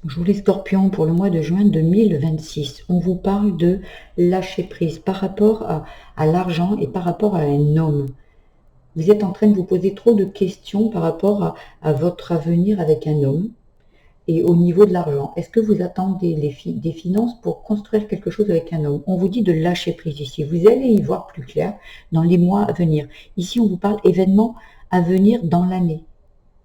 Bonjour les scorpions, pour le mois de juin 2026, on vous parle de lâcher prise par rapport à l'argent et par rapport à un homme. Vous êtes en train de vous poser trop de questions par rapport à votre avenir avec un homme et au niveau de l'argent. Est-ce que vous attendez des finances pour construire quelque chose avec un homme? On vous dit de lâcher prise ici. Vous allez y voir plus clair dans les mois à venir. Ici, on vous parle événements à venir dans l'année.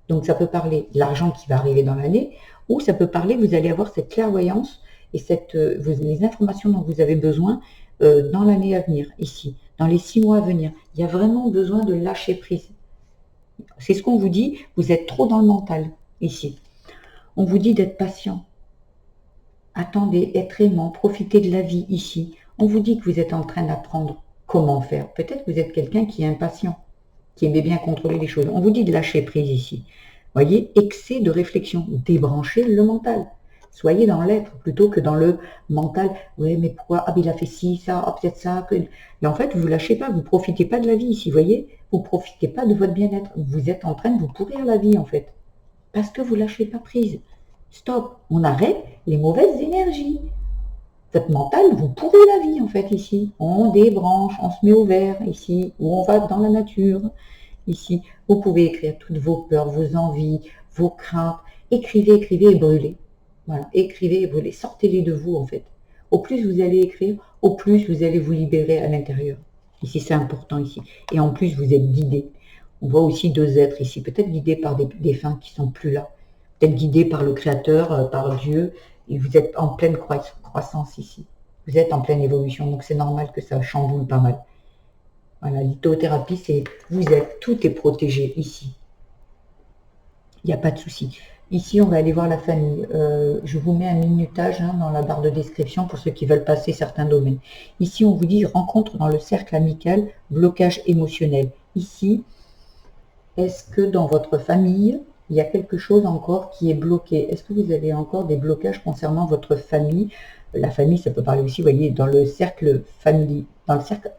Donc ça peut parler de l'argent qui va arriver dans l'année, ou ça peut parler, vous allez avoir cette clairvoyance et les informations dont vous avez besoin dans l'année à venir, ici, dans les 6 mois à venir. Il y a vraiment besoin de lâcher prise. C'est ce qu'on vous dit, vous êtes trop dans le mental, ici. On vous dit d'être patient. Attendez, être aimant, profitez de la vie, ici. On vous dit que vous êtes en train d'apprendre comment faire. Peut-être que vous êtes quelqu'un qui est impatient, qui aimait bien contrôler les choses. On vous dit de lâcher prise ici. Voyez, excès de réflexion, débranchez le mental. Soyez dans l'être plutôt que dans le mental. Oui, mais pourquoi? Ah, il a fait ci, ça, ah, peut-être ça. Et en fait, vous ne lâchez pas, vous ne profitez pas de la vie ici, voyez. Vous ne profitez pas de votre bien-être. Vous êtes en train de vous pourrir la vie, en fait. Parce que vous ne lâchez pas prise. Stop, on arrête les mauvaises énergies. Votre mental vous pourrit la vie, en fait, ici. On débranche, on se met au vert, ici, ou on va dans la nature. Ici, vous pouvez écrire toutes vos peurs, vos envies, vos craintes. Écrivez, écrivez et brûlez. Voilà, écrivez et brûlez. Sortez-les de vous, en fait. Au plus vous allez écrire, au plus vous allez vous libérer à l'intérieur. Ici, c'est important, ici. Et en plus, vous êtes guidé. On voit aussi 2 êtres ici, peut-être guidés par des défunts qui sont plus là. Peut-être guidés par le Créateur, par Dieu. Et vous êtes en pleine croissance ici. Vous êtes en pleine évolution, donc c'est normal que ça chamboule pas mal. Voilà, lithothérapie, c'est vous êtes, tout est protégé ici. Il n'y a pas de souci. Ici, on va aller voir la famille. Je vous mets un minutage dans la barre de description pour ceux qui veulent passer certains domaines. Ici, on vous dit rencontre dans le cercle amical, blocage émotionnel. Ici, est-ce que dans votre famille, il y a quelque chose encore qui est bloqué? Est-ce que vous avez encore des blocages concernant votre famille? La famille, ça peut parler aussi, vous voyez, dans le cercle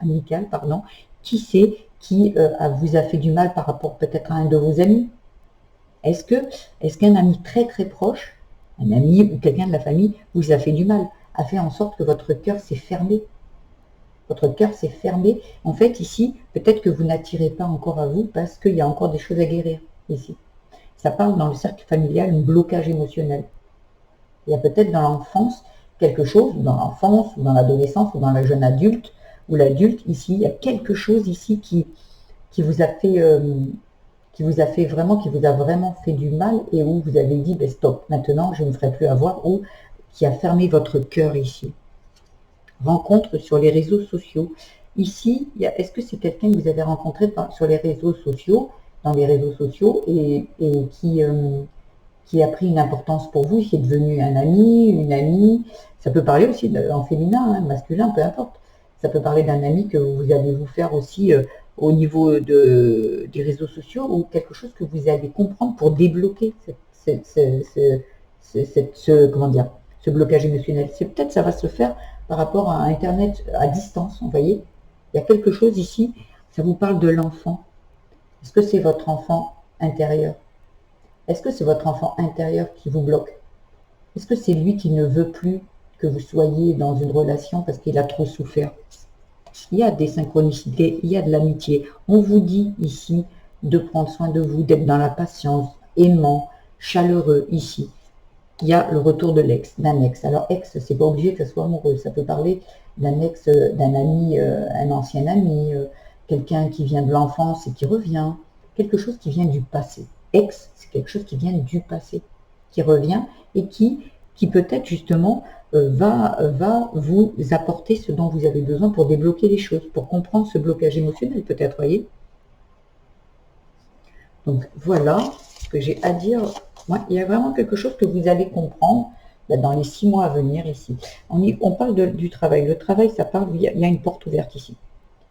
amical, pardon. Qui c'est qui vous a fait du mal par rapport peut-être à un de vos amis? Est-ce qu'un ami très très proche, un ami ou quelqu'un de la famille vous a fait du mal, a fait en sorte que votre cœur s'est fermé? Votre cœur s'est fermé. En fait, ici, peut-être que vous n'attirez pas encore à vous parce qu'il y a encore des choses à guérir ici. Ça parle dans le cercle familial, un blocage émotionnel. Il y a peut-être dans l'enfance quelque chose, dans l'enfance ou dans l'adolescence ou dans la jeune adulte ou l'adulte, ici, il y a quelque chose ici qui vous a fait qui vous a vraiment fait du mal et où vous avez dit ben stop, maintenant je ne ferai plus avoir, ou qui a fermé votre cœur ici. Rencontre sur les réseaux sociaux. Ici, est-ce que c'est quelqu'un que vous avez rencontré sur les réseaux sociaux, dans les réseaux sociaux, et qui a pris une importance pour vous, qui est devenu un ami, une amie? Ça peut parler aussi en féminin, masculin, peu importe. Ça peut parler d'un ami que vous allez vous faire aussi au niveau des réseaux sociaux, ou quelque chose que vous allez comprendre pour débloquer ce blocage émotionnel. Peut-être ça va se faire par rapport à Internet à distance, vous voyez. Il y a quelque chose ici, ça vous parle de l'enfant. Est-ce que c'est votre enfant intérieur? Est-ce que c'est votre enfant intérieur qui vous bloque? Est-ce que c'est lui qui ne veut plus que vous soyez dans une relation parce qu'il a trop souffert? Il y a des synchronicités, il y a de l'amitié. On vous dit ici de prendre soin de vous, d'être dans la patience, aimant, chaleureux ici. Il y a le retour de d'un ex. Alors ex, c'est pas obligé que ça soit amoureux. Ça peut parler d'un ex, d'un ami, un ancien ami, quelqu'un qui vient de l'enfance et qui revient, quelque chose qui vient du passé. Ex, c'est quelque chose qui vient du passé, qui revient et qui peut-être justement va vous apporter ce dont vous avez besoin pour débloquer les choses, pour comprendre ce blocage émotionnel peut-être, voyez. Donc voilà ce que j'ai à dire. Ouais, il y a vraiment quelque chose que vous allez comprendre dans les 6 mois à venir ici. On parle du travail. Le travail, ça parle, il y a une porte ouverte ici.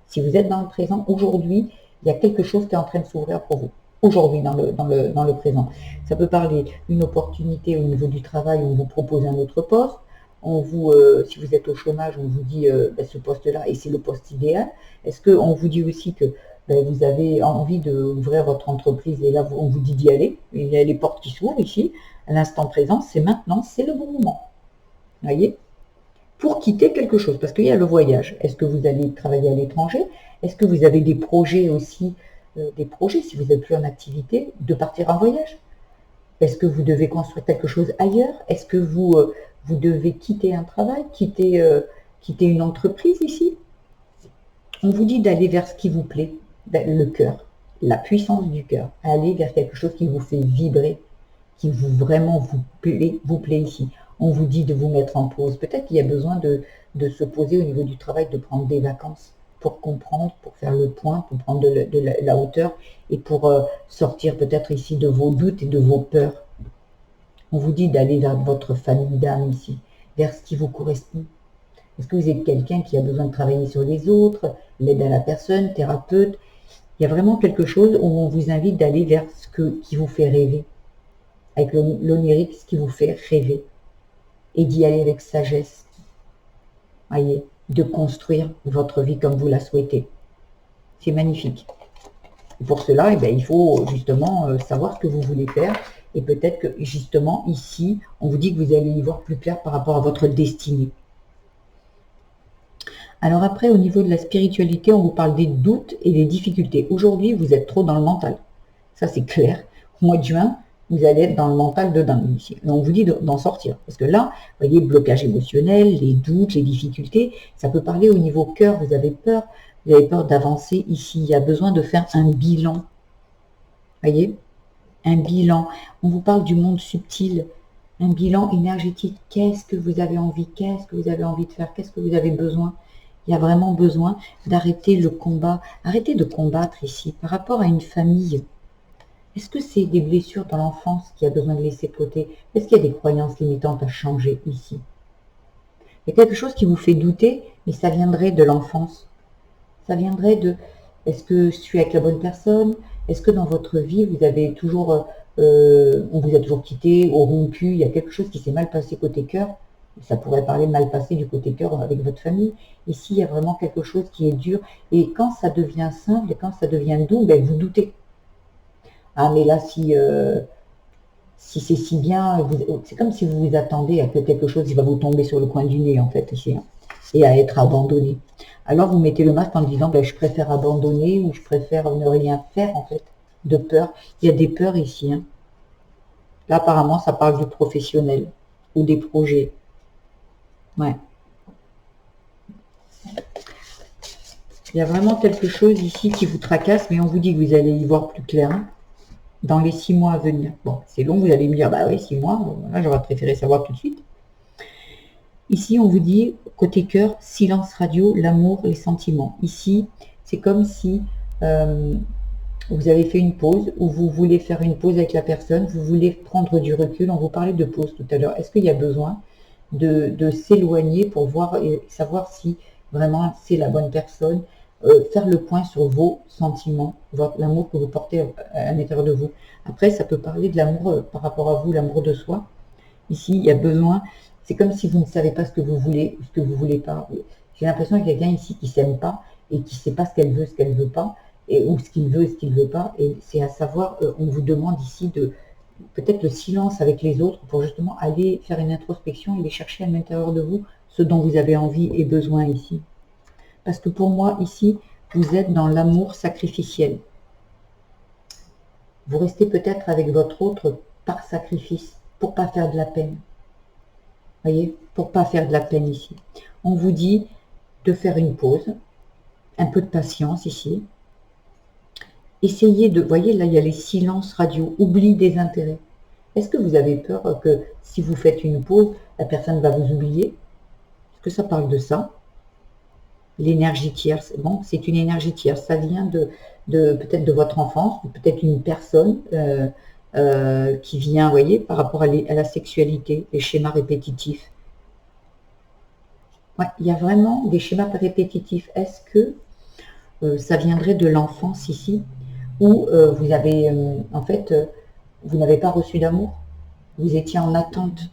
Si vous êtes dans le présent, aujourd'hui, il y a quelque chose qui est en train de s'ouvrir pour vous. Aujourd'hui, dans le présent. Ça peut parler d'une opportunité au niveau du travail, on vous propose un autre poste. Si vous êtes au chômage, on vous dit ce poste-là et c'est le poste idéal. Est-ce qu'on vous dit aussi que ben, vous avez envie d'ouvrir votre entreprise et là, on vous dit d'y aller. Il y a les portes qui s'ouvrent ici. À l'instant présent, c'est maintenant, c'est le bon moment. Vous voyez? Pour quitter quelque chose, parce qu'il y a le voyage. Est-ce que vous allez travailler à l'étranger? Est-ce que vous avez des projets aussi, des projets, si vous n'êtes plus en activité, de partir en voyage? Est-ce que vous devez construire quelque chose ailleurs? Est-ce que vous devez quitter un travail, quitter une entreprise ici? On vous dit d'aller vers ce qui vous plaît, le cœur, la puissance du cœur. Aller vers quelque chose qui vous fait vibrer, qui vraiment vous plaît ici. On vous dit de vous mettre en pause. Peut-être qu'il y a besoin de se poser au niveau du travail, de prendre des vacances pour comprendre, pour faire le point, pour prendre de la hauteur et pour sortir peut-être ici de vos doutes et de vos peurs. On vous dit d'aller vers votre famille d'âme ici, vers ce qui vous correspond. Est-ce que vous êtes quelqu'un qui a besoin de travailler sur les autres, l'aide à la personne, thérapeute? Il y a vraiment quelque chose où on vous invite d'aller vers qui vous fait rêver. Avec l'onirique, ce qui vous fait rêver. Et d'y aller avec sagesse. Voyez, de construire votre vie comme vous la souhaitez. C'est magnifique. Et pour cela, eh bien, il faut justement savoir ce que vous voulez faire. Et peut-être que justement, ici, on vous dit que vous allez y voir plus clair par rapport à votre destinée. Alors après, au niveau de la spiritualité, on vous parle des doutes et des difficultés. Aujourd'hui, vous êtes trop dans le mental. Ça, c'est clair. Au mois de juin, vous allez être dans le mental de dingue ici. Et on vous dit d'en sortir. Parce que là, vous voyez, blocage émotionnel, les doutes, les difficultés, ça peut parler au niveau cœur. Vous avez peur d'avancer ici. Il y a besoin de faire un bilan. Vous voyez, un bilan. On vous parle du monde subtil. Un bilan énergétique. Qu'est-ce que vous avez envie? Qu'est-ce que vous avez envie de faire? Qu'est-ce que vous avez besoin? Il y a vraiment besoin d'arrêter le combat. Arrêtez de combattre ici par rapport à une famille. Est-ce que c'est des blessures dans l'enfance qui a besoin de laisser de côté? Est-ce qu'il y a des croyances limitantes à changer ici? Il y a quelque chose qui vous fait douter, mais ça viendrait de l'enfance. Ça viendrait de, est-ce que je suis avec la bonne personne? Est-ce que dans votre vie, vous avez toujours, on vous a toujours quitté, ou rompu? Il y a quelque chose qui s'est mal passé côté cœur. Ça pourrait parler mal passé du côté cœur avec votre famille. Ici, il y a vraiment quelque chose qui est dur. Et quand ça devient simple, et quand ça devient doux, ben, vous doutez. Ah, mais là, si c'est si bien, c'est comme si vous vous attendez à que quelque chose qui va vous tomber sur le coin du nez, en fait, ici, hein, et à être abandonné. Alors, vous mettez le masque en disant, ben, je préfère abandonner ou je préfère ne rien faire, en fait, de peur. Il y a des peurs ici. Hein. Là, apparemment, ça parle du professionnel ou des projets. Ouais. Il y a vraiment quelque chose ici qui vous tracasse, mais on vous dit que vous allez y voir plus clair hein, dans les 6 mois à venir. Bon, c'est long, vous allez me dire, bah oui, 6 mois, bon, là j'aurais préféré savoir tout de suite. Ici, on vous dit, côté cœur, silence radio, l'amour, les sentiments. Ici, c'est comme si vous avez fait une pause, ou vous voulez faire une pause avec la personne, vous voulez prendre du recul. On vous parlait de pause tout à l'heure. Est-ce qu'il y a besoin de s'éloigner pour voir et savoir si vraiment c'est la bonne personne, faire le point sur vos sentiments, l'amour que vous portez à l'intérieur de vous. Après, ça peut parler de l'amour par rapport à vous, l'amour de soi. Ici, il y a besoin, c'est comme si vous ne savez pas ce que vous voulez, ce que vous voulez pas. J'ai l'impression qu'il y a quelqu'un ici qui ne s'aime pas et qui ne sait pas ce qu'elle veut, ce qu'elle ne veut pas, ou ce qu'il veut et ce qu'il ne veut pas. Et c'est à savoir, on vous demande ici de peut-être le silence avec les autres pour justement aller faire une introspection et aller chercher à l'intérieur de vous ce dont vous avez envie et besoin ici. Parce que pour moi, ici, vous êtes dans l'amour sacrificiel. Vous restez peut-être avec votre autre par sacrifice, pour pas faire de la peine. Voyez, pour pas faire de la peine ici. On vous dit de faire une pause, un peu de patience ici. Essayez de, voyez, là, il y a les silences radio, oubli des intérêts. Est-ce que vous avez peur que si vous faites une pause, la personne va vous oublier? Est-ce que ça parle de ça? L'énergie tierce, bon, c'est une énergie tierce. Ça vient de peut-être de votre enfance, ou peut-être une personne qui vient, vous voyez, par rapport à la sexualité, les schémas répétitifs. Ouais, il y a vraiment des schémas répétitifs. Est-ce que ça viendrait de l'enfance ici, où vous avez, en fait, vous n'avez pas reçu d'amour, vous étiez en attente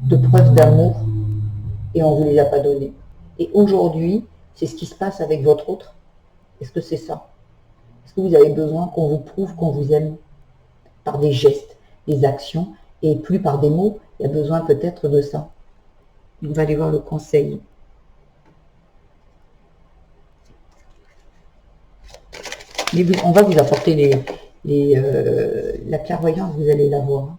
de preuves d'amour et on ne vous les a pas données. Et aujourd'hui, c'est ce qui se passe avec votre autre. Est-ce que c'est ça? Est-ce que vous avez besoin qu'on vous prouve qu'on vous aime par des gestes, des actions, et plus par des mots? Il y a besoin peut-être de ça. On va aller voir le conseil. On va vous apporter la clairvoyance, vous allez la voir.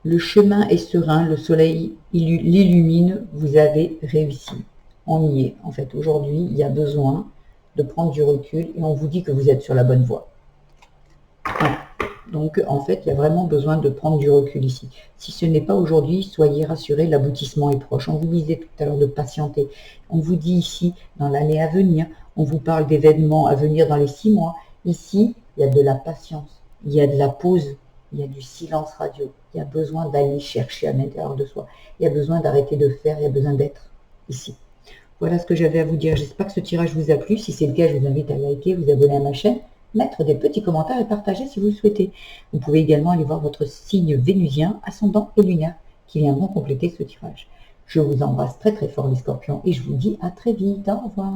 Le chemin est serein, le soleil l'illumine, vous avez réussi. On y est. En fait, aujourd'hui, il y a besoin de prendre du recul et on vous dit que vous êtes sur la bonne voie. Voilà. Donc, en fait, il y a vraiment besoin de prendre du recul ici. Si ce n'est pas aujourd'hui, soyez rassurés, l'aboutissement est proche. On vous disait tout à l'heure de patienter. On vous dit ici, dans l'année à venir, on vous parle d'événements à venir dans les 6 mois. Ici, il y a de la patience, il y a de la pause, il y a du silence radio. Il y a besoin d'aller chercher à l'intérieur de soi. Il y a besoin d'arrêter de faire, il y a besoin d'être ici. Voilà ce que j'avais à vous dire. J'espère que ce tirage vous a plu. Si c'est le cas, je vous invite à liker, vous abonner à ma chaîne, mettre des petits commentaires et partager si vous le souhaitez. Vous pouvez également aller voir votre signe vénusien, ascendant et lunaire qui viendront compléter ce tirage. Je vous embrasse très très fort les scorpions et je vous dis à très vite. Au revoir.